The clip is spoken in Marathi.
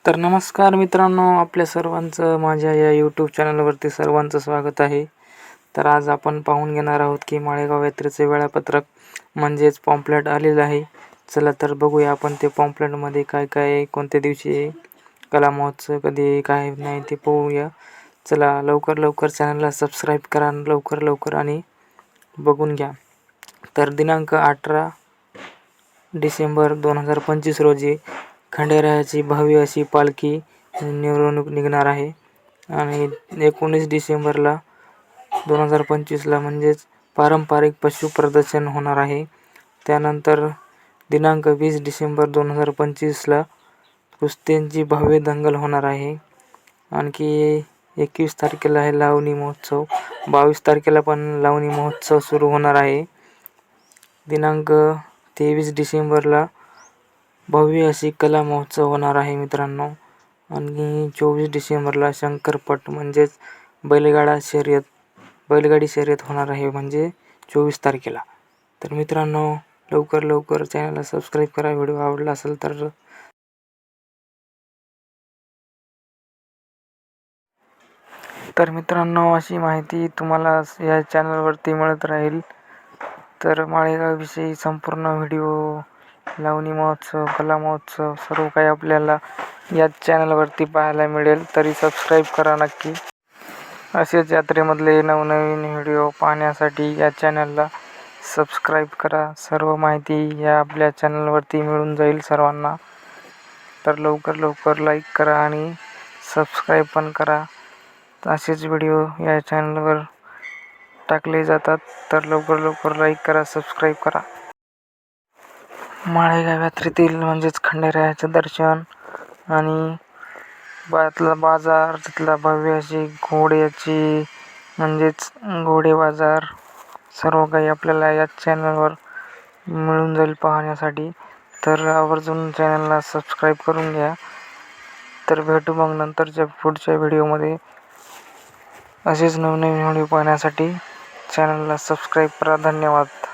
तर नमस्कार मित्रांनो, आपल्या सर्वांचं माझ्या या यूट्यूब चॅनलवरती सर्वांचं स्वागत आहे. तर आज आपण पाहून घेणार आहोत की माळेगाव यात्रेचे वेळापत्रक म्हणजेच पॉम्पलेट आलेलं आहे. चला तर बघूया आपण ते पॉम्पलेटमध्ये काय काय आहे, कोणत्या दिवशी आहे, कला महोत्सव कधी आहे, काय नाही ते पाहूया. चला लवकर चॅनलला सबस्क्राईब करा, लवकर आणि बघून घ्या. तर दिनांक 18 डिसेंबर 2025 रोजी खंडेरायाची भव्य अशी पालखी मिरवणूक निघणार आहे आणि 19 डिसेंबरला 2025ला म्हणजेच पारंपरिक पशु प्रदर्शन होणार आहे. त्यानंतर दिनांक 20 डिसेंबर 2025ला कुस्त्यांची भव्य दंगल होणार आहे. आणखी 21 तारखेला आहे लावणी महोत्सव, 22 तारखेला पण लावणी महोत्सव सुरू होणार आहे. दिनांक 23 डिसेंबरला भव्य अशी कला महोत्सव होणार आहे मित्रांनो. आणि 24 डिसेंबरला शंकरपट म्हणजेच बैलगाडी शर्यत होणार आहे, म्हणजे 24 तारखेला. तर मित्रांनो लवकर चॅनलला सबस्क्राईब करा. व्हिडिओ आवडला असेल तर मित्रांनो अशी माहिती तुम्हाला या चॅनलवरती मिळत राहील. तर माळेगावविषयी संपूर्ण व्हिडिओ, लावणी महोत्सव, कला महोत्सव सर्व काही आपल्याला या चॅनलवरती पाहायला मिळेल. तरी सबस्क्राईब करा नक्की. असेच यात्रेमधले नवनवीन व्हिडिओ पाहण्यासाठी या चॅनलला सबस्क्राईब करा. सर्व माहिती या आपल्या चॅनलवरती मिळून जाईल सर्वांना. तर लवकर लाईक करा आणि सबस्क्राईब पण करा. असेच व्हिडिओ या चॅनलवर टाकले जातात. तर लवकर लाईक करा, सबस्क्राईब करा. माळेगाव यात्रेतील म्हणजेच खंडेरायाचे दर्शन आणि बाजार, तिथला भव्य अशी घोड्याची म्हणजेच घोडे बाजार सर्व काही आपल्याला या चॅनलवर मिळून जाईल पाहण्यासाठी. तर आवर्जून चॅनलला सबस्क्राईब करून घ्या. तर भेटू मग नंतरच्या पुढच्या व्हिडिओमध्ये. असेच नवनवीन व्हिडिओ पाहण्यासाठी चॅनलला सबस्क्राईब करा. धन्यवाद.